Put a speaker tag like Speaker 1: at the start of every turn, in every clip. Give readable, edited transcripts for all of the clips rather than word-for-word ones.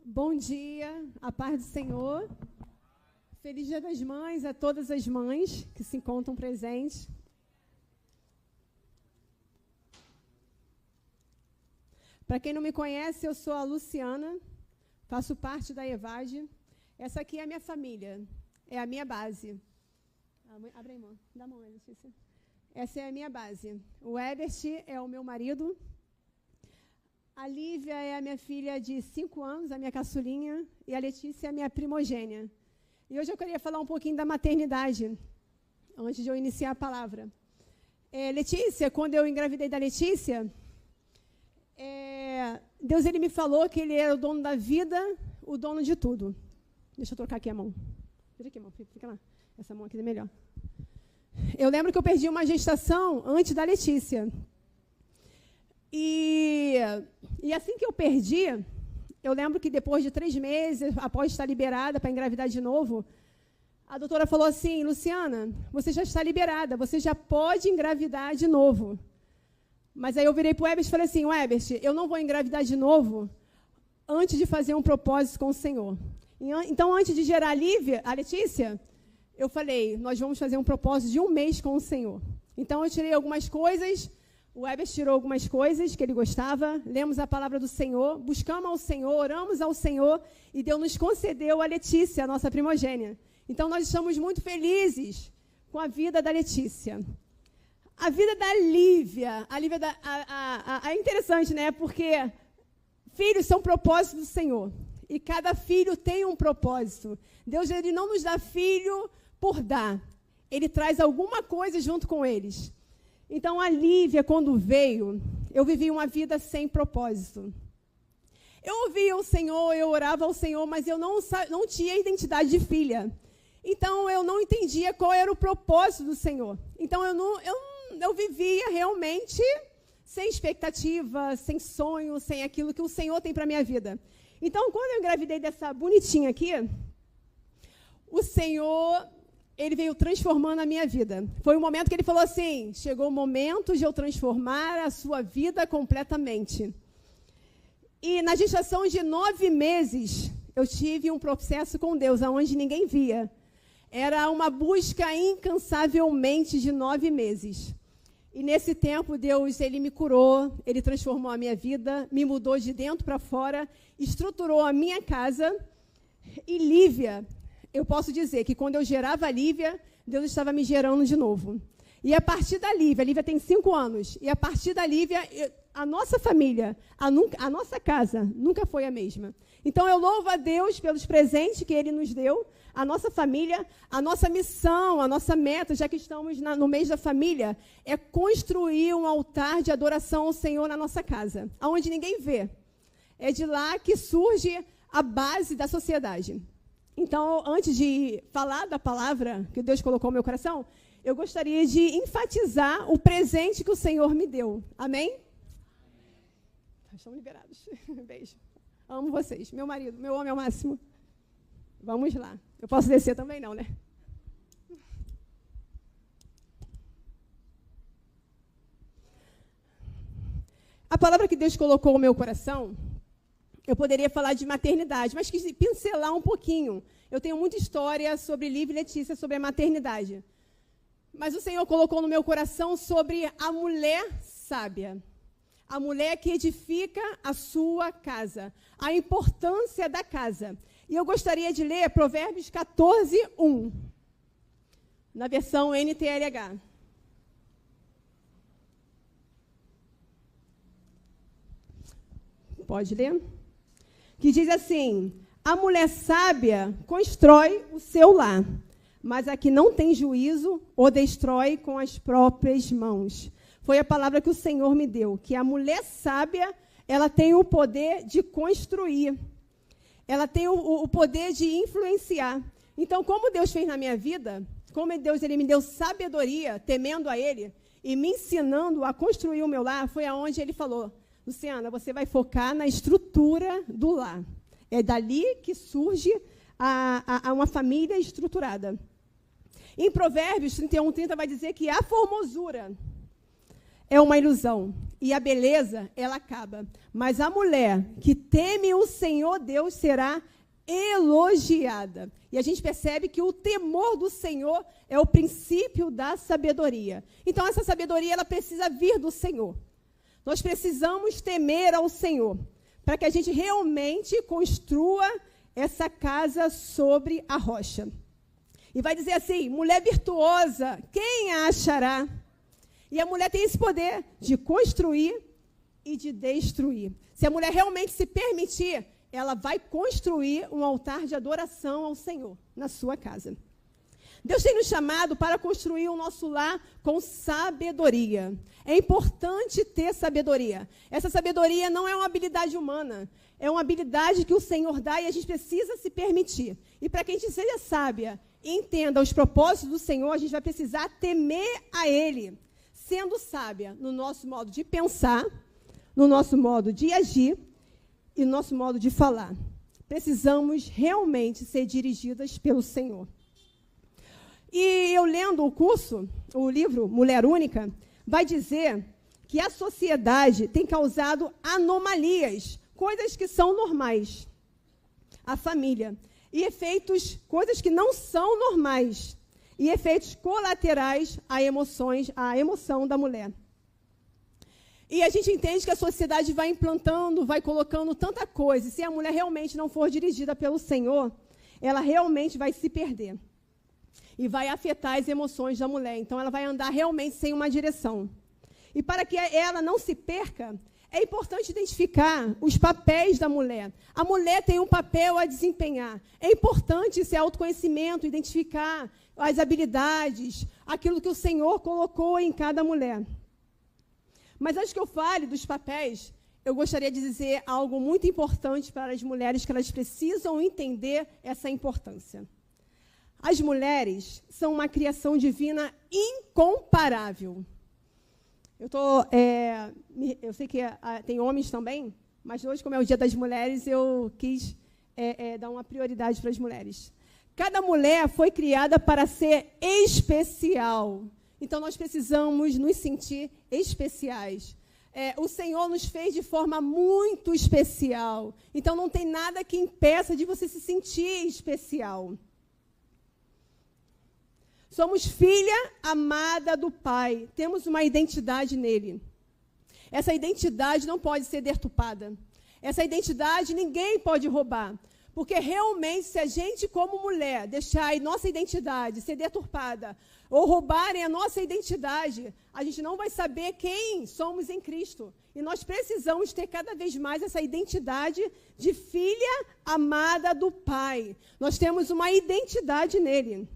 Speaker 1: Bom dia, a paz do Senhor. Feliz Dia das Mães a todas as mães que se encontram presentes. Para quem não me conhece, eu sou a Luciana, faço parte da EVAD. Essa aqui é a minha família, é a minha base. Abre aí, mão. Dá a mão, Letícia. Essa é a minha base. O Ebert é o meu marido. A Lívia é a minha filha de 5 anos, a minha caçulinha, e a Letícia é a minha primogênia. E hoje eu queria falar um pouquinho da maternidade, antes de eu iniciar a palavra. Letícia, quando eu engravidei da Letícia, Deus ele me falou que Ele era o dono da vida, o dono de tudo. Deixa eu trocar aqui a mão. Vira aqui, mão, fica lá. Essa mão aqui é melhor. Eu lembro que eu perdi uma gestação antes da Letícia. E assim que eu perdi, eu lembro que depois de 3 meses, após estar liberada para engravidar de novo, a doutora falou assim: Luciana, você já está liberada, você já pode engravidar de novo. Mas aí eu virei para o Ebert e falei assim: Ebert, eu não vou engravidar de novo antes de fazer um propósito com o Senhor. Então, antes de gerar a Letícia, eu falei, nós vamos fazer um propósito de 1 mês com o Senhor. Então, eu tirei algumas coisas. O Ebert tirou algumas coisas que ele gostava, lemos a palavra do Senhor, buscamos ao Senhor, oramos ao Senhor, e Deus nos concedeu a Letícia, a nossa primogênia. Então, nós estamos muito felizes com a vida da Letícia. A vida da Lívia, é interessante, né? Porque filhos são propósitos do Senhor, e cada filho tem um propósito. Deus ele não nos dá filho por dar, Ele traz alguma coisa junto com eles. Então, a quando veio, eu vivi uma vida sem propósito. Eu ouvia o Senhor, eu orava ao Senhor, mas eu não tinha identidade de filha. Então, eu não entendia qual era o propósito do Senhor. Então, eu vivia realmente sem expectativa, sem sonho, sem aquilo que o Senhor tem para a minha vida. Então, quando eu engravidei dessa bonitinha aqui, o Senhor... Ele veio transformando a minha vida. Foi o momento que ele falou assim, chegou o momento de eu transformar a sua vida completamente. E na gestação de 9 meses, eu tive um processo com Deus, onde ninguém via. Era uma busca incansavelmente de 9 meses. E nesse tempo, Deus ele me curou, Ele transformou a minha vida, me mudou de dentro para fora, estruturou a minha casa. E Lívia... Eu posso dizer que quando eu gerava a Lívia, Deus estava me gerando de novo. E a partir da Lívia, a Lívia tem 5 anos, e a partir da Lívia, a nossa família, a nossa casa, nunca foi a mesma. Então, eu louvo a Deus pelos presentes que Ele nos deu, a nossa família, a nossa missão, a nossa meta, já que estamos no mês da família, é construir um altar de adoração ao Senhor na nossa casa, onde ninguém vê. É de lá que surge a base da sociedade. Então, antes de falar da palavra que Deus colocou no meu coração, eu gostaria de enfatizar o presente que o Senhor me deu. Amém? Estão liberados. Beijo. Amo vocês. Meu marido, meu homem é o máximo. Vamos lá. Eu posso descer também não, né? A palavra que Deus colocou no meu coração... Eu poderia falar de maternidade, mas quis pincelar um pouquinho. Eu tenho muita história sobre Lívia e Letícia, sobre a maternidade. Mas o Senhor colocou no meu coração sobre a mulher sábia. A mulher que edifica a sua casa. A importância da casa. E eu gostaria de ler Provérbios 14, 1. Na versão NTLH. Pode ler? Que diz assim, a mulher sábia constrói o seu lar, mas a que não tem juízo o destrói com as próprias mãos. Foi a palavra que o Senhor me deu, que a mulher sábia, ela tem o poder de construir, ela tem o poder de influenciar. Então, como Deus fez na minha vida, como Deus ele me deu sabedoria, temendo a Ele, e me ensinando a construir o meu lar, foi aonde Ele falou, Luciana, você vai focar na estrutura do lar. É dali que surge uma família estruturada. Em Provérbios 31:30 vai dizer que a formosura é uma ilusão. e a beleza, ela acaba. Mas a mulher que teme o Senhor Deus será elogiada. E a gente percebe que o temor do Senhor é o princípio da sabedoria. Então, essa sabedoria, ela precisa vir do Senhor. Nós precisamos temer ao Senhor, para que a gente realmente construa essa casa sobre a rocha. E vai dizer assim, mulher virtuosa, quem a achará? E a mulher tem esse poder de construir e de destruir. Se a mulher realmente se permitir, ela vai construir um altar de adoração ao Senhor na sua casa. Deus tem nos chamado para construir o nosso lar com sabedoria. É importante ter sabedoria. Essa sabedoria não é uma habilidade humana, é uma habilidade que o Senhor dá e a gente precisa se permitir. E para que a gente seja sábia e entenda os propósitos do Senhor, a gente vai precisar temer a Ele, sendo sábia no nosso modo de pensar, no nosso modo de agir e no nosso modo de falar. Precisamos realmente ser dirigidas pelo Senhor. E eu lendo o livro Mulher Única, vai dizer que a sociedade tem causado anomalias, coisas que são normais, a família, e efeitos, coisas que não são normais, e efeitos colaterais à emoção da mulher. E a gente entende que a sociedade vai implantando, vai colocando tanta coisa, e se a mulher realmente não for dirigida pelo Senhor, ela realmente vai se perder. E vai afetar as emoções da mulher. Então, ela vai andar realmente sem uma direção. E para que ela não se perca, é importante identificar os papéis da mulher. A mulher tem um papel a desempenhar. É importante esse autoconhecimento, identificar as habilidades, aquilo que o Senhor colocou em cada mulher. Mas antes que eu fale dos papéis, eu gostaria de dizer algo muito importante para as mulheres, que elas precisam entender essa importância. As mulheres são uma criação divina incomparável. Eu sei que tem homens também, mas hoje, como é o Dia das Mulheres, eu quis dar uma prioridade para as mulheres. Cada mulher foi criada para ser especial. Então, nós precisamos nos sentir especiais. O Senhor nos fez de forma muito especial. Então, não tem nada que impeça de você se sentir especial. Somos filha amada do Pai. Temos uma identidade nele. Essa identidade não pode ser deturpada. Essa identidade ninguém pode roubar. Porque realmente, se a gente, como mulher, deixar a nossa identidade ser deturpada ou roubarem a nossa identidade, a gente não vai saber quem somos em Cristo. E nós precisamos ter cada vez mais essa identidade de filha amada do Pai. Nós temos uma identidade nele.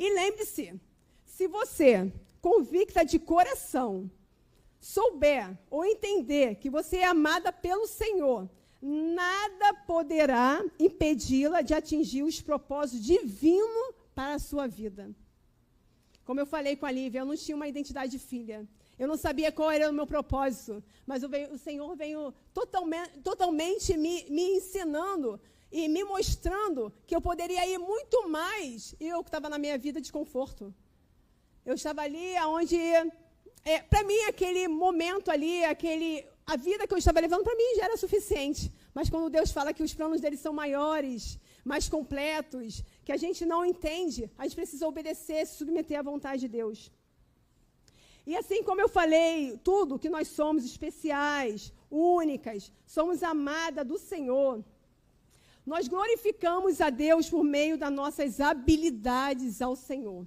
Speaker 1: E lembre-se, se você, convicta de coração, souber ou entender que você é amada pelo Senhor, nada poderá impedi-la de atingir os propósitos divinos para a sua vida. Como eu falei com a Lívia, eu não tinha uma identidade de filha. Eu não sabia qual era o meu propósito, mas o Senhor veio totalmente me ensinando e me mostrando que eu poderia ir muito mais, e eu que estava na minha vida de conforto. Eu estava ali onde, para mim, aquele momento ali, a vida que eu estava levando para mim já era suficiente. Mas quando Deus fala que os planos dele são maiores, mais completos, que a gente não entende, a gente precisa obedecer, se submeter à vontade de Deus. E assim como eu falei, tudo que nós somos especiais, únicas, somos amadas do Senhor. Nós glorificamos a Deus por meio das nossas habilidades ao Senhor.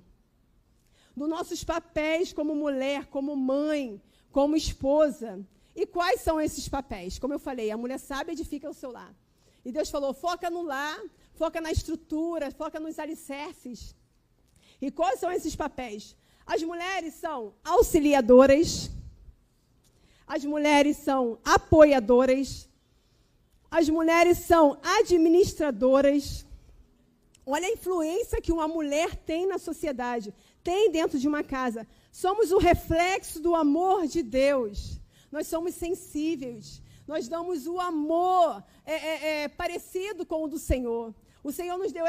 Speaker 1: Dos nossos papéis como mulher, como mãe, como esposa. E quais são esses papéis? Como eu falei, a mulher sábia edifica o seu lar. E Deus falou, foca no lar, foca na estrutura, foca nos alicerces. E quais são esses papéis? As mulheres são auxiliadoras, as mulheres são apoiadoras, as mulheres são administradoras. Olha a influência que uma mulher tem na sociedade, tem dentro de uma casa. Somos o reflexo do amor de Deus. Nós somos sensíveis. Nós damos o amor parecido com o do Senhor. O Senhor nos deu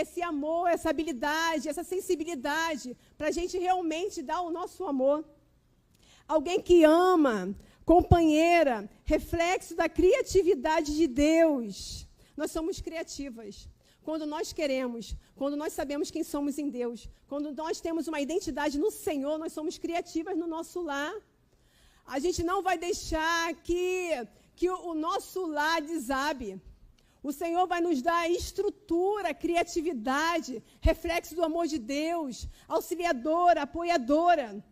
Speaker 1: esse amor, essa habilidade, essa sensibilidade, para a gente realmente dar o nosso amor. Alguém que ama, companheira, reflexo da criatividade de Deus. Nós somos criativas. Quando nós queremos, quando nós sabemos quem somos em Deus, quando nós temos uma identidade no Senhor, nós somos criativas no nosso lar. A gente não vai deixar que o nosso lar desabe. O Senhor vai nos dar estrutura, criatividade, reflexo do amor de Deus, auxiliadora, apoiadora.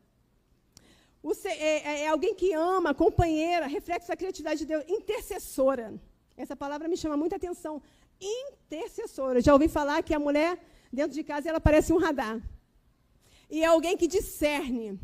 Speaker 1: É alguém que ama, companheira, reflexo da criatividade de Deus, intercessora. Essa palavra me chama muita atenção. Intercessora. Já ouvi falar que a mulher, dentro de casa, ela parece um radar. E é alguém que discerne.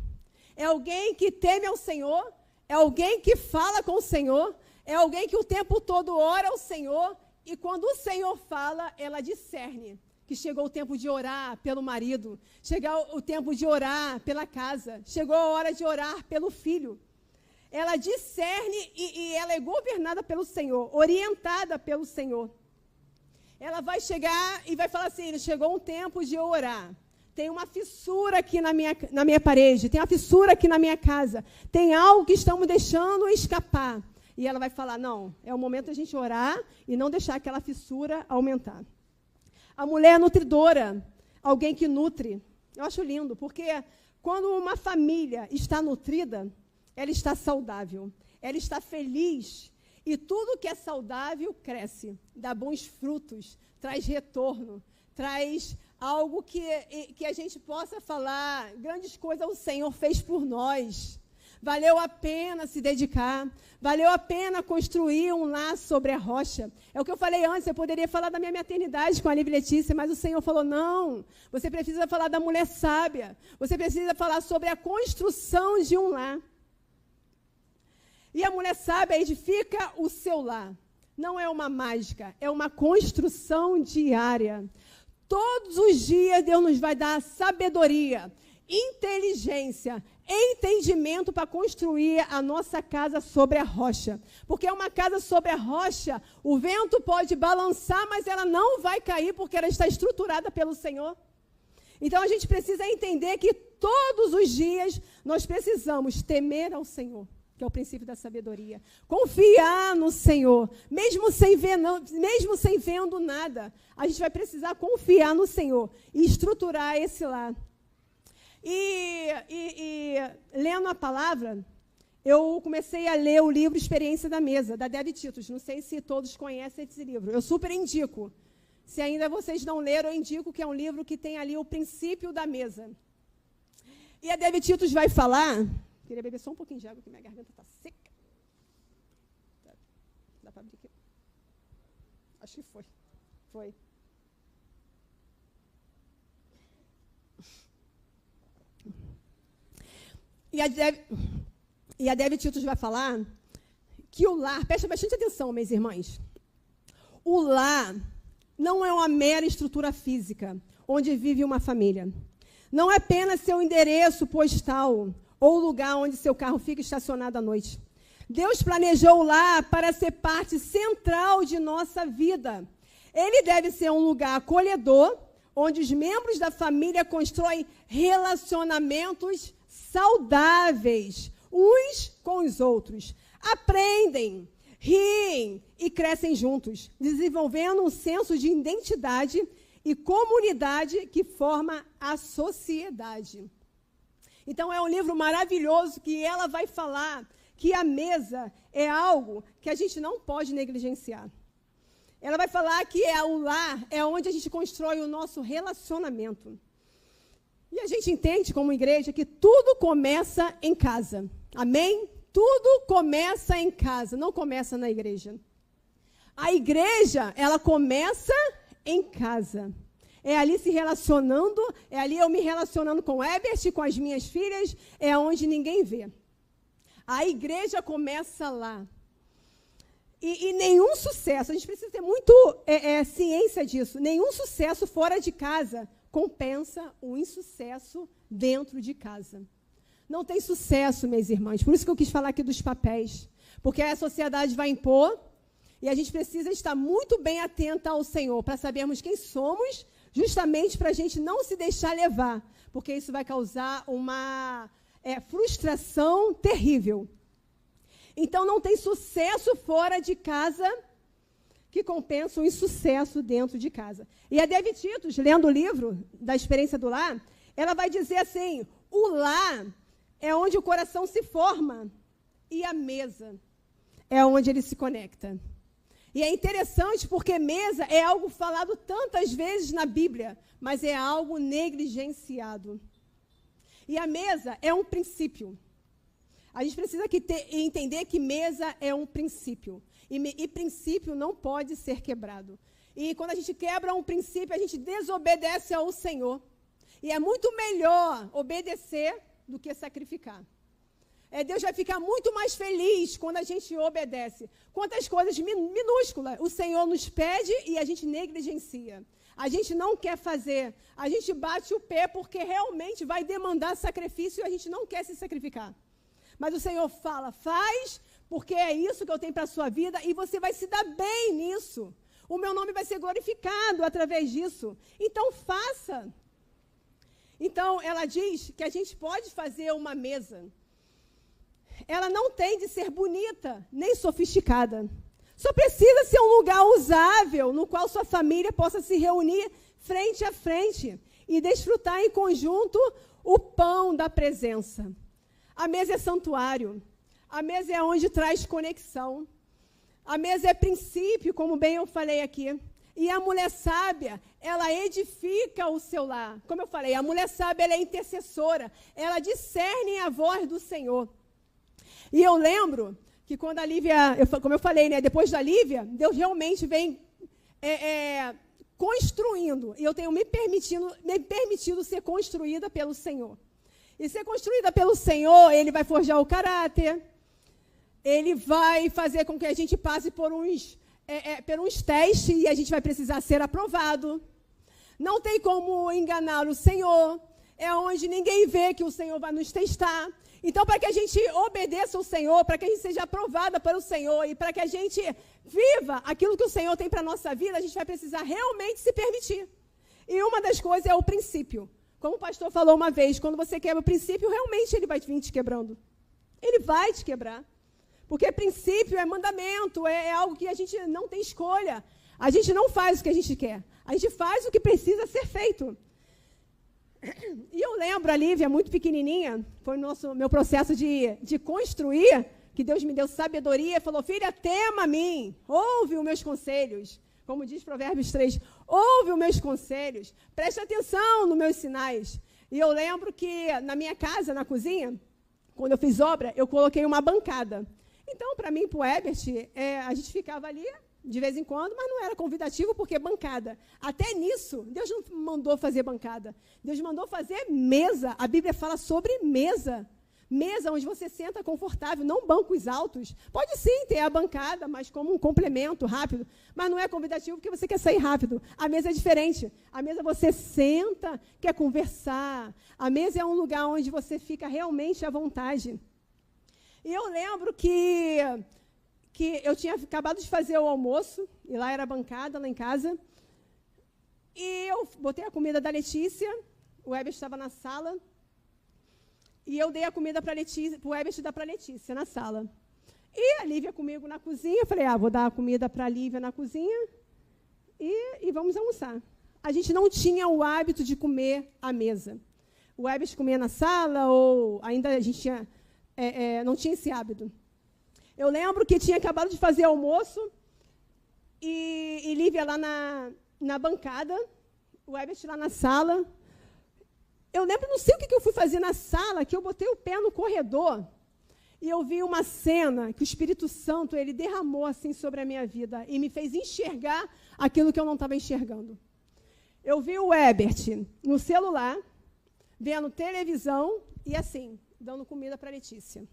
Speaker 1: É alguém que teme ao Senhor. É alguém que fala com o Senhor. É alguém que o tempo todo ora ao Senhor. E quando o Senhor fala, ela discerne que chegou o tempo de orar pelo marido. Chegou o tempo de orar pela casa. Chegou a hora de orar pelo filho. Ela discerne e ela é governada pelo Senhor, orientada pelo Senhor. Ela vai chegar e vai falar assim, chegou um tempo de eu orar. Tem uma fissura aqui na minha parede, tem uma fissura aqui na minha casa, tem algo que estamos deixando escapar. E ela vai falar, não, é o momento da gente orar e não deixar aquela fissura aumentar. A mulher nutridora, alguém que nutre. Eu acho lindo, porque quando uma família está nutrida, ela está saudável, ela está feliz. E tudo que é saudável cresce, dá bons frutos, traz retorno, traz algo que a gente possa falar, grandes coisas o Senhor fez por nós. Valeu a pena se dedicar, valeu a pena construir um lar sobre a rocha. É o que eu falei antes, eu poderia falar da minha maternidade com a Lívia Letícia, mas o Senhor falou, não, você precisa falar da mulher sábia, você precisa falar sobre a construção de um lar. E a mulher sábia edifica o seu lar. Não é uma mágica, é uma construção diária. Todos os dias Deus nos vai dar sabedoria, inteligência, entendimento para construir a nossa casa sobre a rocha. Porque uma casa sobre a rocha, o vento pode balançar, mas ela não vai cair porque ela está estruturada pelo Senhor. Então a gente precisa entender que todos os dias nós precisamos temer ao Senhor, que é o princípio da sabedoria. Confiar no Senhor, mesmo sem vendo nada, a gente vai precisar confiar no Senhor e estruturar esse lar. E lendo a palavra, eu comecei a ler o livro Experiência da Mesa, da Debbie Titus. Não sei se todos conhecem esse livro. Eu super indico. Se ainda vocês não leram, eu indico que é um livro que tem ali o princípio da mesa. E a Debbie Titus vai falar... Queria beber só um pouquinho de água, porque minha garganta está seca. Dá para abrir aqui? Acho que foi. Foi. E a Debbie Titus vai falar que o lar... Presta bastante atenção, minhas irmãs. O lar não é uma mera estrutura física, onde vive uma família. Não é apenas seu endereço postal ou o lugar onde seu carro fica estacionado à noite. Deus planejou o lar para ser parte central de nossa vida. Ele deve ser um lugar acolhedor, onde os membros da família constroem relacionamentos saudáveis uns com os outros. Aprendem, riem e crescem juntos, desenvolvendo um senso de identidade e comunidade que forma a sociedade. Então, é um livro maravilhoso que ela vai falar que a mesa é algo que a gente não pode negligenciar. Ela vai falar que o lar é onde a gente constrói o nosso relacionamento. E a gente entende, como igreja, que tudo começa em casa. Amém? Tudo começa em casa, não começa na igreja. A igreja, ela começa em casa. É ali se relacionando, é ali eu me relacionando com o Ebert, com as minhas filhas, é onde ninguém vê. A igreja começa lá. E nenhum sucesso, a gente precisa ter muito ciência disso, nenhum sucesso fora de casa compensa o insucesso dentro de casa. Não tem sucesso, minhas irmãs, por isso que eu quis falar aqui dos papéis, porque a sociedade vai impor e a gente precisa estar muito bem atenta ao Senhor, para sabermos quem somos, justamente para a gente não se deixar levar, porque isso vai causar uma frustração terrível. Então, não tem sucesso fora de casa que compensa o insucesso dentro de casa. E a Devi Titus, lendo o livro da Experiência do Lar, ela vai dizer assim, o lar é onde o coração se forma e a mesa é onde ele se conecta. E é interessante porque mesa é algo falado tantas vezes na Bíblia, mas é algo negligenciado. E a mesa é um princípio. A gente precisa entender que mesa é um princípio. E princípio não pode ser quebrado. E quando a gente quebra um princípio, a gente desobedece ao Senhor. E é muito melhor obedecer do que sacrificar. Deus vai ficar muito mais feliz quando a gente obedece. Quantas coisas minúsculas o Senhor nos pede e a gente negligencia. A gente não quer fazer. A gente bate o pé porque realmente vai demandar sacrifício e a gente não quer se sacrificar. Mas o Senhor fala, faz, porque é isso que eu tenho para a sua vida e você vai se dar bem nisso. O meu nome vai ser glorificado através disso. Então, faça. Então, ela diz que a gente pode fazer uma mesa. Ela não tem de ser bonita, nem sofisticada. Só precisa ser um lugar usável, no qual sua família possa se reunir frente a frente e desfrutar em conjunto o pão da presença. A mesa é santuário. A mesa é onde traz conexão. A mesa é princípio, como bem eu falei aqui. E a mulher sábia, ela edifica o seu lar. Como eu falei, a mulher sábia, ela é intercessora. Ela discerne a voz do Senhor. E eu lembro que quando a Lívia, como eu falei, né, depois da Lívia, Deus realmente vem construindo. E eu tenho me permitido ser construída pelo Senhor. E ser construída pelo Senhor, Ele vai forjar o caráter. Ele vai fazer com que a gente passe por uns testes e a gente vai precisar ser aprovado. Não tem como enganar o Senhor. É onde ninguém vê que o Senhor vai nos testar. Então, para que a gente obedeça ao Senhor, para que a gente seja aprovada pelo Senhor e para que a gente viva aquilo que o Senhor tem para a nossa vida, a gente vai precisar realmente se permitir. E uma das coisas é o princípio. Como o pastor falou uma vez, quando você quebra o princípio, realmente ele vai vir te quebrando. Ele vai te quebrar. Porque princípio é mandamento, é algo que a gente não tem escolha. A gente não faz o que a gente quer. A gente faz o que precisa ser feito. E eu lembro, a Lívia, muito pequenininha, foi o meu processo de construir, que Deus me deu sabedoria, falou, filha, tema a mim, ouve os meus conselhos. Como diz Provérbios 3, ouve os meus conselhos, preste atenção nos meus sinais. E eu lembro que na minha casa, na cozinha, quando eu fiz obra, eu coloquei uma bancada. Então, para mim e para o Ebert, a gente ficava ali de vez em quando, mas não era convidativo porque bancada. Até nisso, Deus não mandou fazer bancada. Deus mandou fazer mesa. A Bíblia fala sobre mesa. Mesa onde você senta confortável, não bancos altos. Pode sim ter a bancada, mas como um complemento rápido. Mas não é convidativo porque você quer sair rápido. A mesa é diferente. A mesa você senta, quer conversar. A mesa é um lugar onde você fica realmente à vontade. E eu lembro que eu tinha acabado de fazer o almoço, e lá era a bancada, lá em casa. E eu botei a comida da Letícia, o Ebert estava na sala, e eu dei a comida para o Ebert dar para a Letícia na sala. E a Lívia comigo na cozinha, eu falei, vou dar a comida para a Lívia na cozinha e vamos almoçar. A gente não tinha o hábito de comer à mesa. O Ebert comia na sala, ou ainda a gente tinha... não tinha esse hábito. Eu lembro que tinha acabado de fazer almoço e Lívia lá na bancada, o Ebert lá na sala. Eu lembro, não sei o que eu fui fazer na sala, que eu botei o pé no corredor e eu vi uma cena que o Espírito Santo ele derramou assim sobre a minha vida e me fez enxergar aquilo que eu não estava enxergando. Eu vi o Ebert no celular, vendo televisão e assim, dando comida para a Letícia.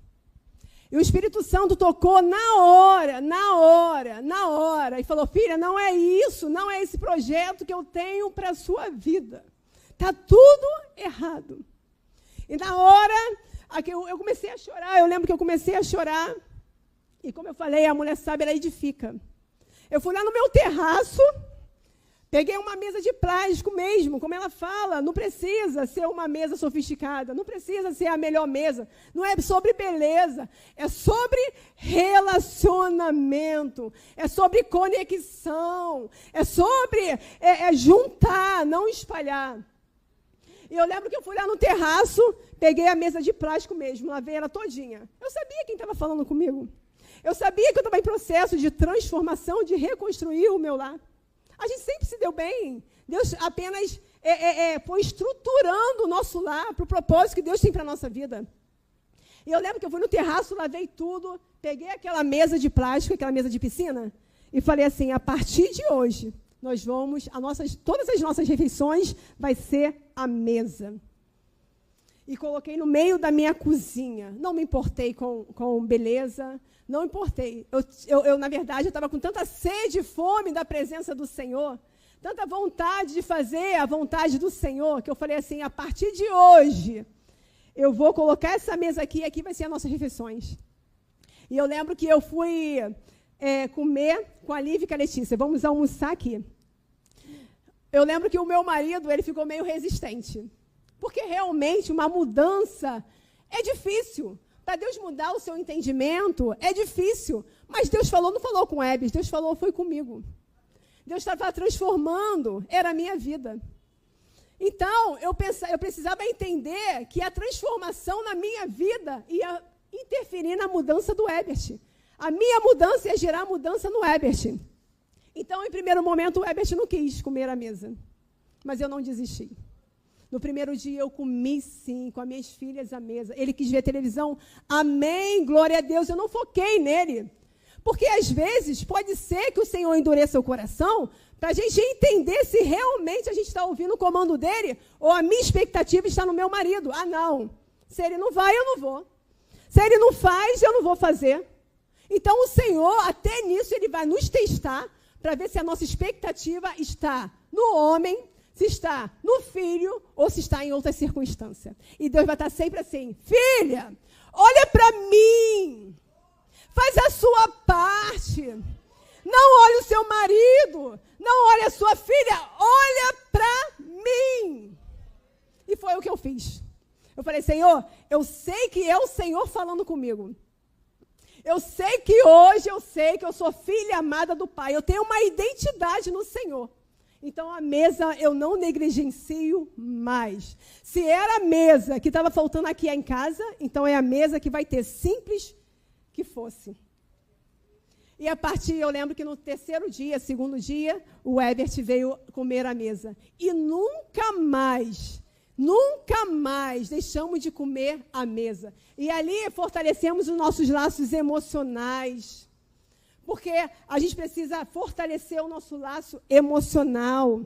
Speaker 1: E o Espírito Santo tocou na hora, e falou, filha, não é isso, não é esse projeto que eu tenho para a sua vida. Está tudo errado. E na hora, eu comecei a chorar, eu lembro que eu comecei a chorar, e como eu falei, a mulher sábia, ela edifica. Eu fui lá no meu terraço, Peguei uma mesa de plástico mesmo, como ela fala, não precisa ser uma mesa sofisticada, não precisa ser a melhor mesa, não é sobre beleza, é sobre relacionamento, é sobre conexão, é sobre juntar, não espalhar. E eu lembro que eu fui lá no terraço, peguei a mesa de plástico mesmo, lavei ela todinha. Eu sabia quem estava falando comigo, eu sabia que eu estava em processo de transformação, de reconstruir o meu lar. A gente sempre se deu bem. Deus apenas foi estruturando o nosso lar para o propósito que Deus tem para a nossa vida. E eu lembro que eu fui no terraço, lavei tudo, peguei aquela mesa de plástico, aquela mesa de piscina, e falei assim, a partir de hoje, nós vamos, todas as nossas refeições vai ser a mesa. E coloquei no meio da minha cozinha. Não me importei com beleza, não importei. Eu na verdade, eu estava com tanta sede e fome da presença do Senhor, tanta vontade de fazer a vontade do Senhor, que eu falei assim, a partir de hoje, eu vou colocar essa mesa aqui, e aqui vai ser as nossas refeições. E eu lembro que eu fui comer com a Lívia e com a Letícia. Vamos almoçar aqui. Eu lembro que o meu marido, ele ficou meio resistente. Porque realmente uma mudança é difícil. Para Deus mudar o seu entendimento é difícil. Mas Deus falou, não falou com o Ebes, Deus falou, foi comigo. Deus estava transformando, era a minha vida. Então, eu precisava entender que a transformação na minha vida ia interferir na mudança do Ebert. A minha mudança ia gerar mudança no Ebert. Então, em primeiro momento, o Ebert não quis comer à mesa. Mas eu não desisti. No primeiro dia eu comi sim, com as minhas filhas à mesa. Ele quis ver televisão. Amém, glória a Deus. Eu não foquei nele. Porque às vezes pode ser que o Senhor endureça o coração para a gente entender se realmente a gente está ouvindo o comando dele ou a minha expectativa está no meu marido. Ah, não. Se ele não vai, eu não vou. Se ele não faz, eu não vou fazer. Então o Senhor, até nisso, ele vai nos testar para ver se a nossa expectativa está no homem, se está no filho ou se está em outra circunstância. E Deus vai estar sempre assim, filha, olha para mim, faz a sua parte, não olhe o seu marido, não olhe a sua filha, olha para mim. E foi o que eu fiz. Eu falei, Senhor, eu sei que é o Senhor falando comigo. Eu sei que hoje eu sou filha amada do Pai, eu tenho uma identidade no Senhor. Então, a mesa eu não negligencio mais. Se era a mesa que estava faltando aqui em casa, então é a mesa que vai ter, simples que fosse. E a partir, eu lembro que no terceiro dia, segundo dia, o Ebert veio comer à mesa. E nunca mais deixamos de comer à mesa. E ali fortalecemos os nossos laços emocionais. Porque a gente precisa fortalecer o nosso laço emocional.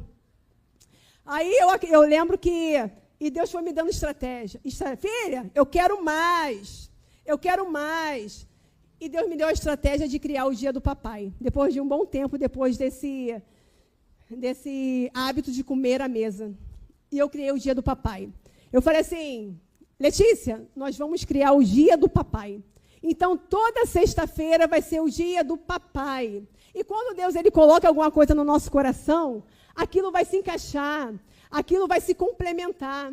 Speaker 1: Aí eu lembro que e Deus foi me dando estratégia. Filha, eu quero mais. E Deus me deu a estratégia de criar o dia do papai. Depois de um bom tempo, depois desse hábito de comer à mesa. E eu criei o dia do papai. Eu falei assim, Letícia, nós vamos criar o dia do papai. Então, toda sexta-feira vai ser o dia do papai. E quando Deus ele coloca alguma coisa no nosso coração, aquilo vai se encaixar, aquilo vai se complementar.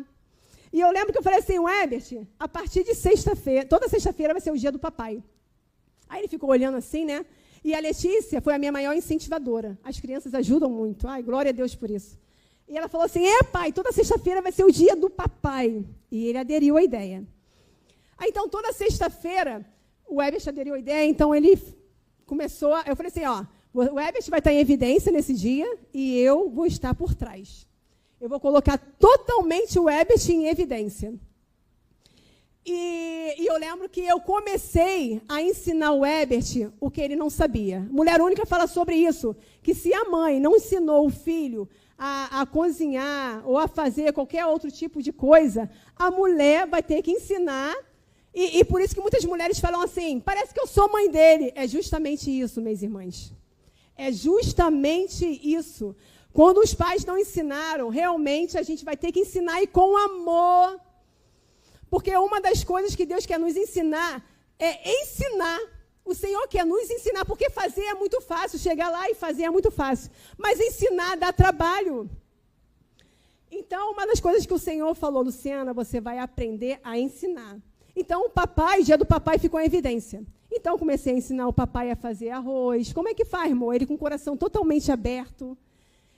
Speaker 1: E eu lembro que eu falei assim, Ebert, a partir de sexta-feira, toda sexta-feira vai ser o dia do papai. Aí ele ficou olhando assim, né? E a Letícia foi a minha maior incentivadora. As crianças ajudam muito. Ai, glória a Deus por isso. E ela falou assim, pai, toda sexta-feira vai ser o dia do papai. E ele aderiu à ideia. Aí, então, toda sexta-feira, o Ebert aderiu à ideia, então ele começou, eu falei assim, o Ebert vai estar em evidência nesse dia e eu vou estar por trás. Eu vou colocar totalmente o Ebert em evidência. E eu lembro que eu comecei a ensinar o Ebert o que ele não sabia. Mulher Única fala sobre isso, que se a mãe não ensinou o filho a cozinhar ou a fazer qualquer outro tipo de coisa, a mulher vai ter que ensinar. E por isso que muitas mulheres falam assim, parece que eu sou mãe dele. É justamente isso, minhas irmãs. É justamente isso. Quando os pais não ensinaram, realmente a gente vai ter que ensinar e com amor. Porque uma das coisas que Deus quer nos ensinar é ensinar. O Senhor quer nos ensinar, porque fazer é muito fácil, chegar lá e fazer é muito fácil. Mas ensinar dá trabalho. Então, uma das coisas que o Senhor falou, Luciana, você vai aprender a ensinar. Então, o dia do papai ficou em evidência. Então, comecei a ensinar o papai a fazer arroz. Como é que faz, irmão? Ele com o coração totalmente aberto.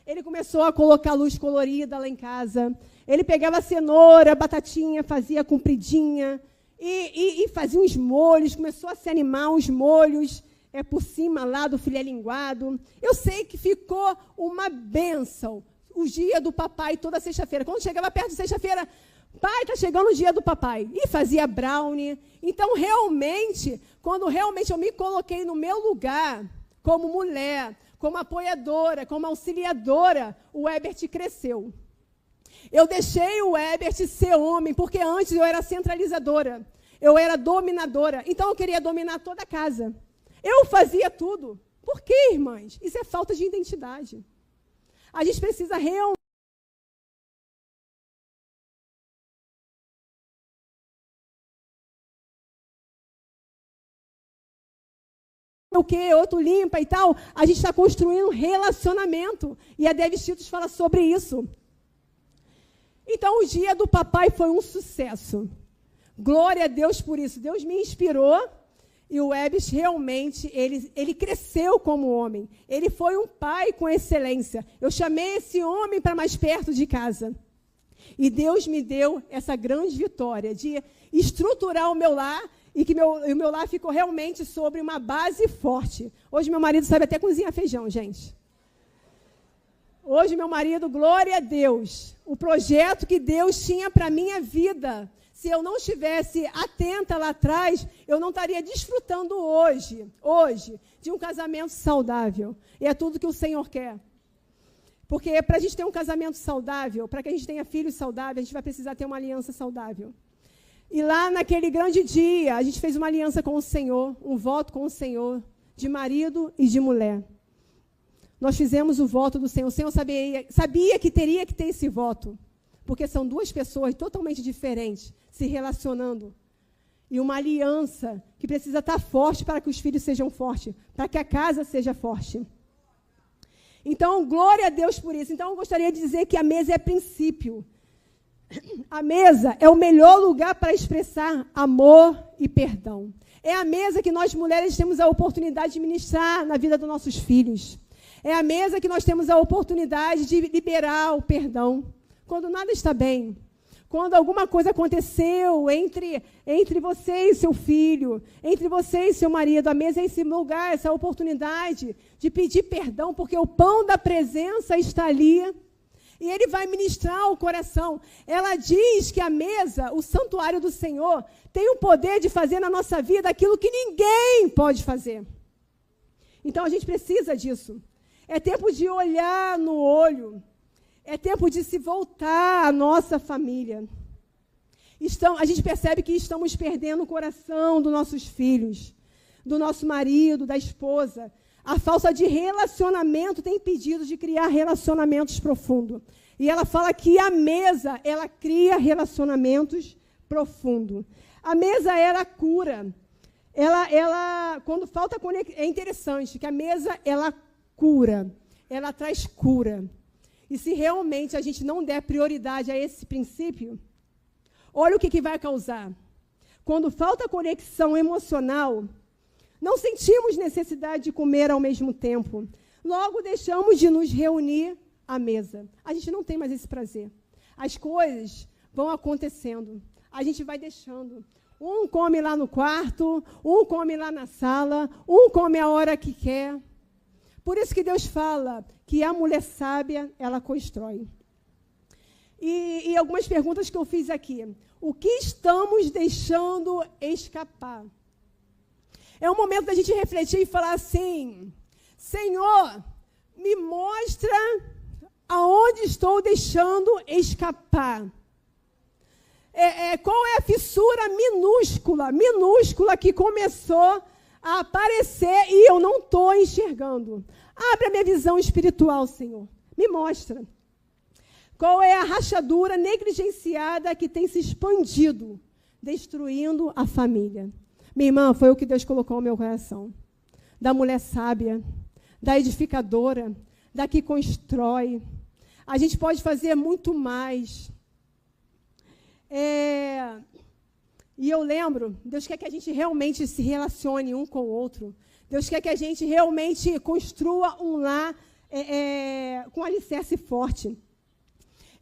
Speaker 1: Ele começou a colocar luz colorida lá em casa. Ele pegava cenoura, batatinha, fazia compridinha e fazia uns molhos. Começou a se animar os molhos por cima lá do filé linguado. Eu sei que ficou uma bênção o dia do papai toda sexta-feira. Quando chegava perto de sexta-feira, pai, está chegando o dia do papai. E fazia brownie. Então, realmente, quando realmente eu me coloquei no meu lugar, como mulher, como apoiadora, como auxiliadora, o Herbert cresceu. Eu deixei o Herbert ser homem, porque antes eu era centralizadora, eu era dominadora. Então, eu queria dominar toda a casa. Eu fazia tudo. Por quê, irmãs? Isso é falta de identidade. A gente precisa realmente o que, outro limpa e tal, a gente está construindo um relacionamento. E a Devis Titus fala sobre isso. Então, o dia do papai foi um sucesso. Glória a Deus por isso. Deus me inspirou e o Ebis realmente, ele cresceu como homem. Ele foi um pai com excelência. Eu chamei esse homem para mais perto de casa. E Deus me deu essa grande vitória de estruturar o meu lar e que o meu lar ficou realmente sobre uma base forte. Hoje meu marido sabe até cozinhar feijão, gente. Hoje meu marido, glória a Deus, o projeto que Deus tinha para a minha vida, se eu não estivesse atenta lá atrás, eu não estaria desfrutando hoje, de um casamento saudável. E é tudo que o Senhor quer. Porque para a gente ter um casamento saudável, para que a gente tenha filhos saudáveis, a gente vai precisar ter uma aliança saudável. E lá naquele grande dia, a gente fez uma aliança com o Senhor, um voto com o Senhor, de marido e de mulher. Nós fizemos o voto do Senhor. O Senhor sabia que teria que ter esse voto, porque são duas pessoas totalmente diferentes se relacionando. E uma aliança que precisa estar forte para que os filhos sejam fortes, para que a casa seja forte. Então, glória a Deus por isso. Então, eu gostaria de dizer que a mesa é princípio. A mesa é o melhor lugar para expressar amor e perdão. É a mesa que nós, mulheres, temos a oportunidade de ministrar na vida dos nossos filhos. É a mesa que nós temos a oportunidade de liberar o perdão. Quando nada está bem, quando alguma coisa aconteceu entre você e seu filho, entre você e seu marido, a mesa é esse lugar, essa oportunidade de pedir perdão, porque o pão da presença está ali. E ele vai ministrar o coração. Ela diz que a mesa, o santuário do Senhor, tem o poder de fazer na nossa vida aquilo que ninguém pode fazer. Então, a gente precisa disso. É tempo de olhar no olho. É tempo de se voltar à nossa família. A gente percebe que estamos perdendo o coração dos nossos filhos, do nosso marido, da esposa. A falta de relacionamento tem impedido de criar relacionamentos profundos. E ela fala que a mesa, ela cria relacionamentos profundos. A mesa, ela cura. Quando falta conexão, é interessante que a mesa, ela cura. Ela traz cura. E se realmente a gente não der prioridade a esse princípio, olha o que vai causar. Quando falta conexão emocional, não sentimos necessidade de comer ao mesmo tempo. Logo, deixamos de nos reunir à mesa. A gente não tem mais esse prazer. As coisas vão acontecendo. A gente vai deixando. Um come lá no quarto, um come lá na sala, um come a hora que quer. Por isso que Deus fala que a mulher sábia, ela constrói. E algumas perguntas que eu fiz aqui. O que estamos deixando escapar? É um momento da gente refletir e falar assim, Senhor, me mostra aonde estou deixando escapar. Qual é a fissura minúscula que começou a aparecer e eu não estou enxergando? Abre a minha visão espiritual, Senhor. Me mostra. Qual é a rachadura negligenciada que tem se expandido, destruindo a família? Minha irmã, foi o que Deus colocou no meu coração. Da mulher sábia, da edificadora, da que constrói. A gente pode fazer muito mais. E eu lembro, Deus quer que a gente realmente se relacione um com o outro. Deus quer que a gente realmente construa um lar com alicerce forte.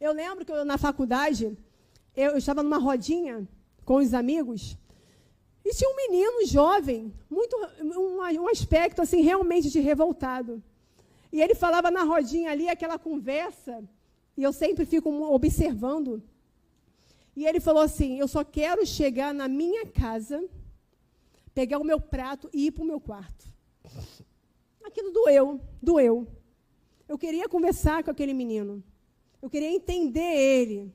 Speaker 1: Eu lembro que na faculdade, eu estava numa rodinha com os amigos, e tinha um menino jovem, um aspecto assim, realmente de revoltado. E ele falava na rodinha ali, aquela conversa, e eu sempre fico observando. E ele falou assim, eu só quero chegar na minha casa, pegar o meu prato e ir para o meu quarto. Aquilo doeu. Eu queria conversar com aquele menino. Eu queria entender ele.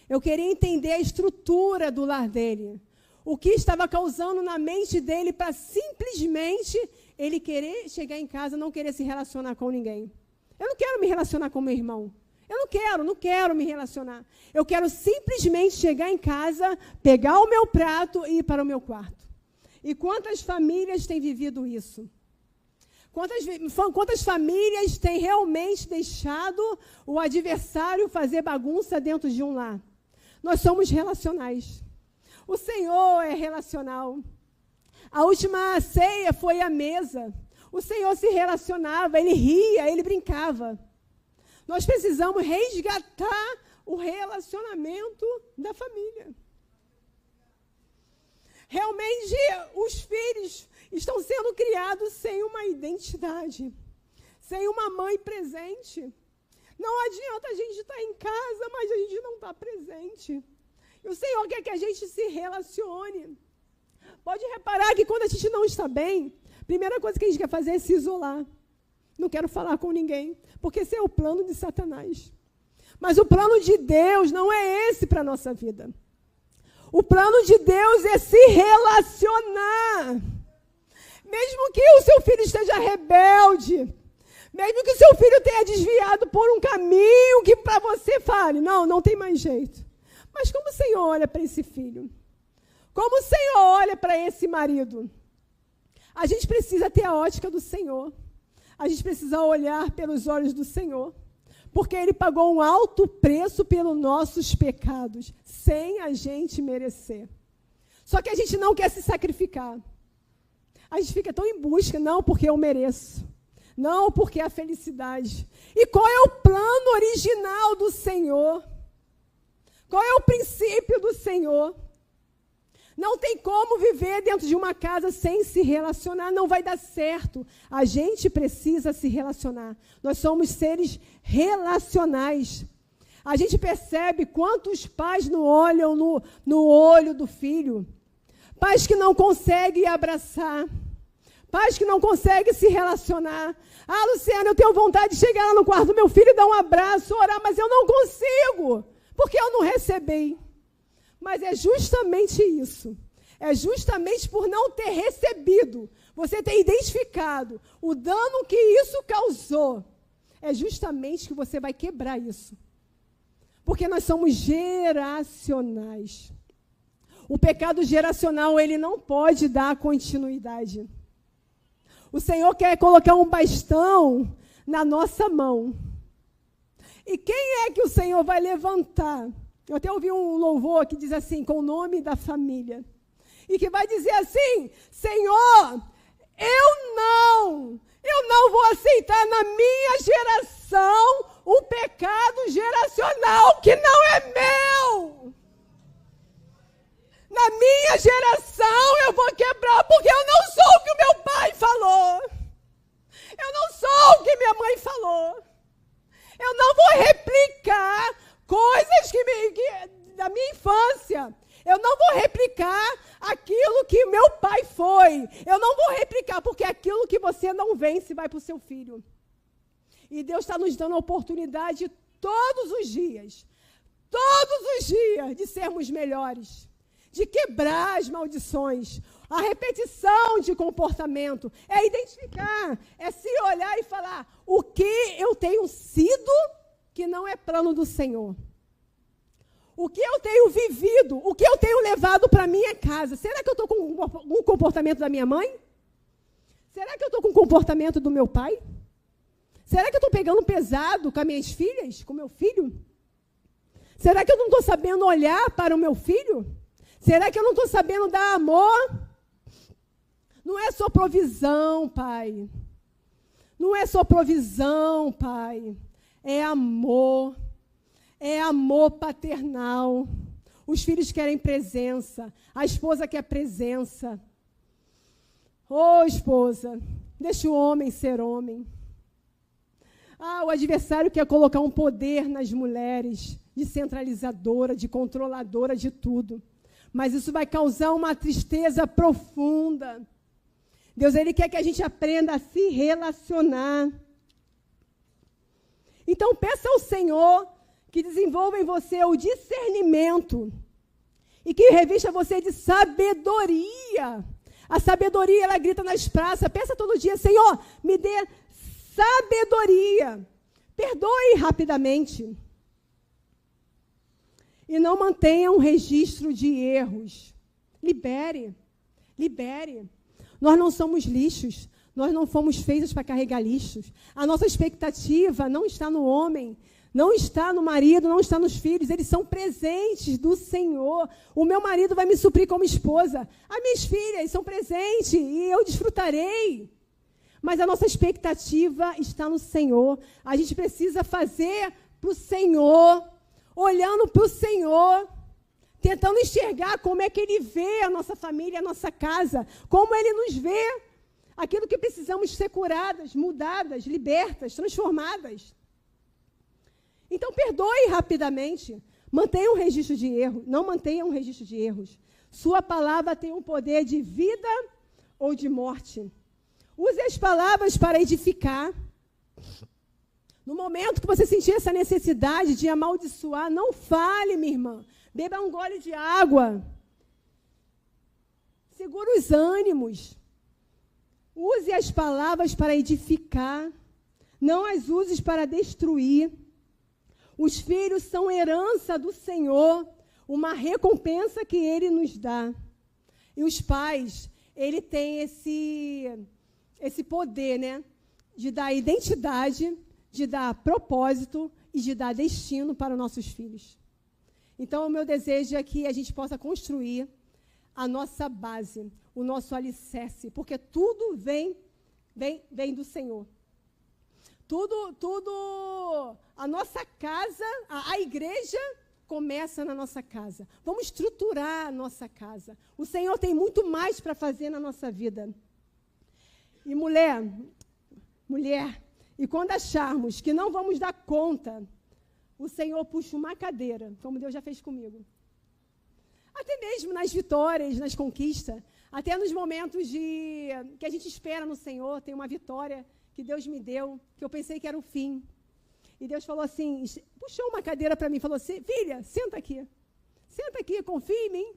Speaker 1: Eu queria entender a estrutura do lar dele. O que estava causando na mente dele para simplesmente ele querer chegar em casa, não querer se relacionar com ninguém. Eu não quero me relacionar com meu irmão. Eu não quero me relacionar. Eu quero simplesmente chegar em casa, pegar o meu prato e ir para o meu quarto. E quantas famílias têm vivido isso? Quantas famílias têm realmente deixado o adversário fazer bagunça dentro de um lar? Nós somos relacionais. O Senhor é relacional. A última ceia foi a mesa. O Senhor se relacionava, Ele ria, Ele brincava. Nós precisamos resgatar o relacionamento da família. Realmente, os filhos estão sendo criados sem uma identidade, sem uma mãe presente. Não adianta a gente estar em casa, mas a gente não está presente. E o Senhor quer que a gente se relacione. Pode reparar que quando a gente não está bem, a primeira coisa que a gente quer fazer é se isolar. Não quero falar com ninguém, porque esse é o plano de Satanás. Mas o plano de Deus não é esse para a nossa vida. O plano de Deus é se relacionar. Mesmo que o seu filho esteja rebelde, mesmo que o seu filho tenha desviado por um caminho que para você fale, não tem mais jeito. Mas como o Senhor olha para esse filho? Como o Senhor olha para esse marido? A gente precisa ter a ótica do Senhor. A gente precisa olhar pelos olhos do Senhor. Porque Ele pagou um alto preço pelos nossos pecados, sem a gente merecer. Só que a gente não quer se sacrificar. A gente fica tão em busca, não porque eu mereço. Não porque é a felicidade. E qual é o plano original do Senhor? Qual é o princípio do Senhor? Não tem como viver dentro de uma casa sem se relacionar, não vai dar certo. A gente precisa se relacionar. Nós somos seres relacionais. A gente percebe quantos pais não olham no olho do filho. Pais que não conseguem abraçar. Pais que não conseguem se relacionar. Ah, Luciana, eu tenho vontade de chegar lá no quarto do meu filho e dar um abraço, orar, mas eu não consigo, porque eu não recebi. Mas é justamente isso. É justamente por não ter recebido, você ter identificado o dano que isso causou. É justamente que você vai quebrar isso. Porque nós somos geracionais. O pecado geracional, ele não pode dar continuidade. O Senhor quer colocar um bastão na nossa mão. E quem é que o Senhor vai levantar? Eu até ouvi um louvor que diz assim, com o nome da família. E que vai dizer assim, Senhor, eu não vou aceitar na minha geração um pecado geracional que não é meu. Na minha geração eu vou quebrar, porque eu não sou o que o meu pai falou. Eu não sou o que minha mãe falou. Eu não vou replicar coisas da minha infância. Eu não vou replicar aquilo que meu pai foi. Eu não vou replicar, porque aquilo que você não vence vai para o seu filho. E Deus está nos dando a oportunidade todos os dias, de sermos melhores, de quebrar as maldições. A repetição de comportamento é identificar, é se olhar e falar o que eu tenho sido que não é plano do Senhor. o que eu tenho vivido, o que eu tenho levado para minha casa. Será que eu estou com um comportamento da minha mãe? Será que eu estou com o comportamento do meu pai? Será que eu estou pegando pesado com as minhas filhas, com o meu filho? Será que eu não estou sabendo olhar para o meu filho? Será que eu não estou sabendo dar amor? Não é só provisão, Pai. Não é só provisão, Pai. É amor. É amor paternal. Os filhos querem presença. A esposa quer presença. Ô, esposa, deixa o homem ser homem. O adversário quer colocar um poder nas mulheres, de centralizadora, de controladora de tudo. Mas isso vai causar uma tristeza profunda. Deus, Ele quer que a gente aprenda a se relacionar. Então, peça ao Senhor que desenvolva em você o discernimento e que revista você de sabedoria. A sabedoria, ela grita nas praças. Peça todo dia, Senhor, me dê sabedoria. Perdoe rapidamente. E não mantenha um registro de erros. Libere. Nós não somos lixos. Nós não fomos feitos para carregar lixos. A nossa expectativa não está no homem, não está no marido, não está nos filhos. Eles são presentes do Senhor. O meu marido vai me suprir como esposa. As minhas filhas são presentes e eu desfrutarei. Mas a nossa expectativa está no Senhor. A gente precisa fazer para o Senhor, olhando para o Senhor, tentando enxergar como é que Ele vê a nossa família, a nossa casa, como Ele nos vê, aquilo que precisamos ser curadas, mudadas, libertas, transformadas. Então, perdoe rapidamente. Mantenha um registro de erro. Não mantenha um registro de erros. Sua palavra tem um poder de vida ou de morte. Use as palavras para edificar. No momento que você sentir essa necessidade de amaldiçoar, não fale, minha irmã. Beba um gole de água. Segura os ânimos. Use as palavras para edificar. Não as uses para destruir. Os filhos são herança do Senhor, uma recompensa que Ele nos dá. E os pais, Ele tem esse poder, né, de dar identidade, de dar propósito e de dar destino para os nossos filhos. Então, o meu desejo é que a gente possa construir a nossa base, o nosso alicerce, porque tudo vem do Senhor. Tudo, a nossa casa, a igreja começa na nossa casa. Vamos estruturar a nossa casa. O Senhor tem muito mais para fazer na nossa vida. E mulher, e quando acharmos que não vamos dar conta, o Senhor puxa uma cadeira, como Deus já fez comigo. Até mesmo nas vitórias, nas conquistas, até nos momentos que a gente espera no Senhor, tem uma vitória que Deus me deu, que eu pensei que era o fim. E Deus falou assim, puxou uma cadeira para mim, falou assim, filha, senta aqui, confia em mim.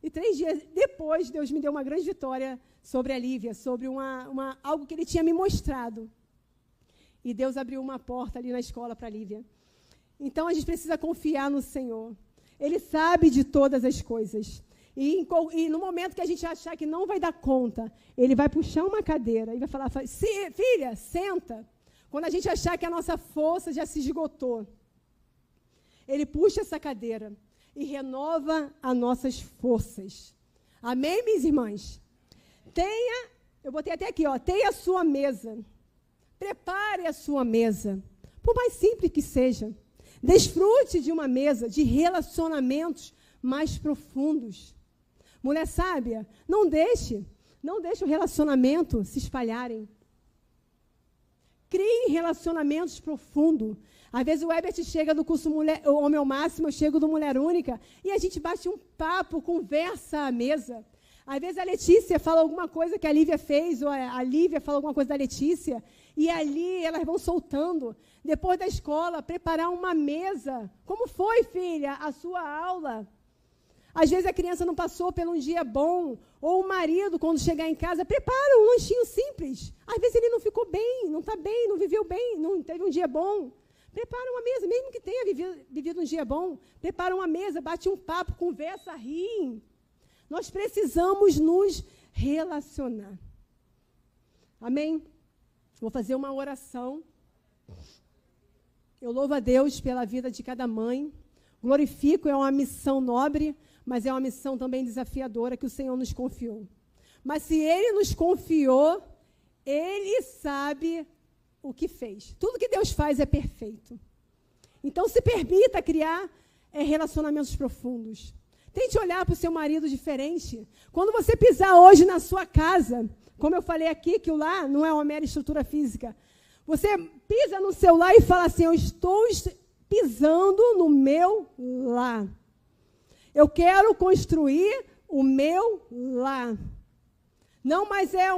Speaker 1: E 3 dias depois, Deus me deu uma grande vitória sobre a Lívia, sobre algo que Ele tinha me mostrado. E Deus abriu uma porta ali na escola para a Lívia. Então, a gente precisa confiar no Senhor. Ele sabe de todas as coisas. E no momento que a gente achar que não vai dar conta, Ele vai puxar uma cadeira e vai falar, filha, senta. Quando a gente achar que a nossa força já se esgotou, Ele puxa essa cadeira e renova as nossas forças. Amém, minhas irmãs? Eu botei até aqui, tenha a sua mesa. Prepare a sua mesa. Por mais simples que seja. Desfrute de uma mesa de relacionamentos mais profundos. Mulher sábia, não deixe o relacionamento se espalharem. Crie relacionamentos profundos. Às vezes o Herbert chega do curso Homem ao Máximo, eu chego do Mulher Única, e a gente bate um papo, conversa à mesa. Às vezes a Letícia fala alguma coisa que a Lívia fez, ou a Lívia fala alguma coisa da Letícia, e ali elas vão soltando. Depois da escola, preparar uma mesa. Como foi, filha, a sua aula? Às vezes a criança não passou por um dia bom, ou o marido, quando chegar em casa, prepara um lanchinho simples. Às vezes ele não ficou bem, não está bem, não viveu bem, não teve um dia bom. Prepara uma mesa, mesmo que tenha vivido um dia bom, prepara uma mesa, bate um papo, conversa, ri. Nós precisamos nos relacionar. Amém? Vou fazer uma oração. Eu louvo a Deus pela vida de cada mãe. Glorifico, é uma missão nobre, mas é uma missão também desafiadora que o Senhor nos confiou. Mas se Ele nos confiou, Ele sabe o que fez. Tudo que Deus faz é perfeito. Então, se permita criar relacionamentos profundos. Tente olhar para o seu marido diferente. Quando você pisar hoje na sua casa, como eu falei aqui, que o lar não é uma mera estrutura física, você pisa no seu lar e fala assim, eu estou pisando no meu lar. Eu quero construir o meu lar. Não mais é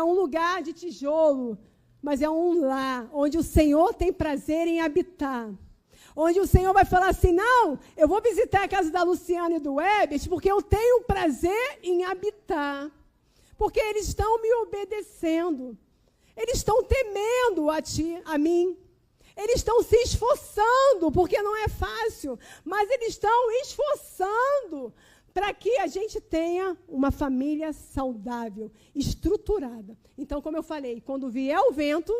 Speaker 1: um lugar de tijolo, mas é um lar onde o Senhor tem prazer em habitar. Onde o Senhor vai falar assim, não, eu vou visitar a casa da Luciana e do Ebert, porque eu tenho prazer em habitar. Porque eles estão me obedecendo. Eles estão temendo a ti, a mim. Eles estão se esforçando, porque não é fácil, mas eles estão esforçando para que a gente tenha uma família saudável, estruturada. Então, como eu falei, quando vier o vento,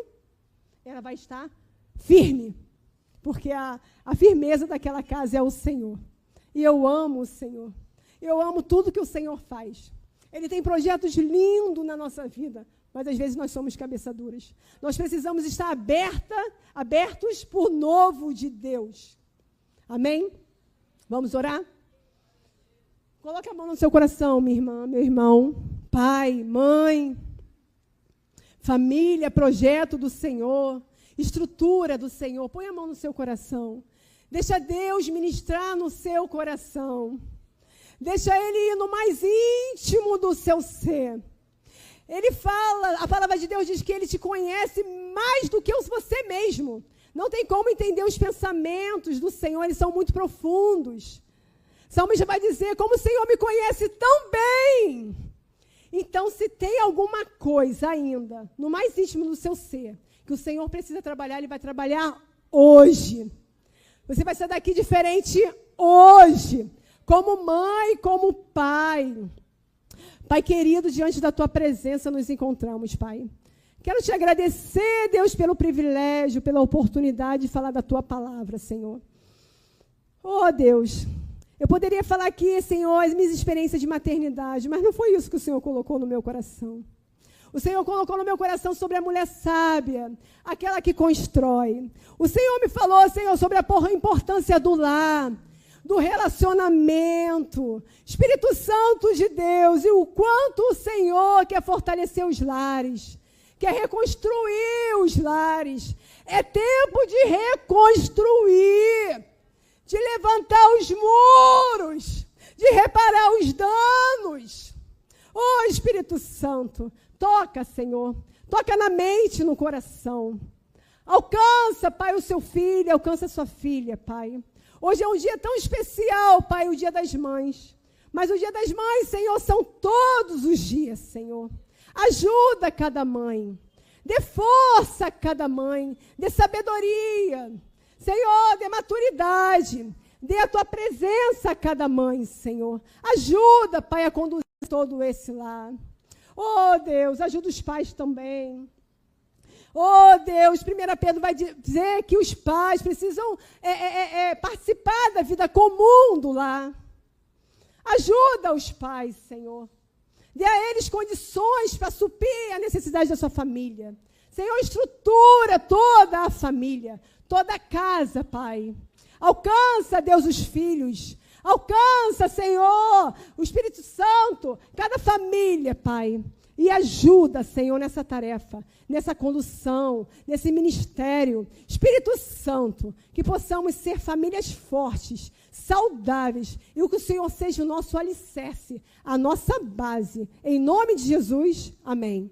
Speaker 1: ela vai estar firme, porque a firmeza daquela casa é o Senhor. E eu amo o Senhor. Eu amo tudo que o Senhor faz. Ele tem projetos lindos na nossa vida, mas às vezes nós somos cabeça duras. Nós precisamos estar abertos por novo de Deus. Amém? Vamos orar? Coloque a mão no seu coração, minha irmã, meu irmão. Pai, mãe, família, projeto do Senhor, estrutura do Senhor. Põe a mão no seu coração. Deixa Deus ministrar no seu coração. Deixa Ele ir no mais íntimo do seu ser. Ele fala, a palavra de Deus diz que Ele te conhece mais do que você mesmo. Não tem como entender os pensamentos do Senhor, eles são muito profundos. O salmista vai dizer, como o Senhor me conhece tão bem. Então, se tem alguma coisa ainda, no mais íntimo do seu ser, que o Senhor precisa trabalhar, Ele vai trabalhar hoje. Você vai sair daqui diferente hoje. Como mãe, como pai. Pai querido, diante da Tua presença nos encontramos, Pai. Quero Te agradecer, Deus, pelo privilégio, pela oportunidade de falar da Tua palavra, Senhor. Oh, Deus, eu poderia falar aqui, Senhor, as minhas experiências de maternidade, mas não foi isso que o Senhor colocou no meu coração. O Senhor colocou no meu coração sobre a mulher sábia, aquela que constrói. O Senhor me falou, Senhor, sobre a importância do lar, do relacionamento, Espírito Santo de Deus, e o quanto o Senhor quer fortalecer os lares, quer reconstruir os lares. É tempo de reconstruir, de levantar os muros, de reparar os danos. Oh, Espírito Santo, toca, Senhor, toca na mente, no coração. Alcança, Pai, o seu filho, alcança a sua filha, Pai. Hoje é um dia tão especial, Pai, o Dia das Mães. Mas o Dia das Mães, Senhor, são todos os dias, Senhor. Ajuda cada mãe. Dê força a cada mãe. Dê sabedoria. Senhor, dê maturidade. Dê a Tua presença a cada mãe, Senhor. Ajuda, Pai, a conduzir todo esse lar. Oh, Deus, ajuda os pais também. Oh, Deus, 1 Pedro vai dizer que os pais precisam participar da vida comum do lar. Ajuda os pais, Senhor. Dê a eles condições para suprir a necessidade da sua família. Senhor, estrutura toda a família, toda a casa, Pai. Alcança, Deus, os filhos. Alcança, Senhor, o Espírito Santo, cada família, Pai. E ajuda, Senhor, nessa tarefa, nessa condução, nesse ministério. Espírito Santo, que possamos ser famílias fortes, saudáveis, e que o Senhor seja o nosso alicerce, a nossa base. Em nome de Jesus, amém.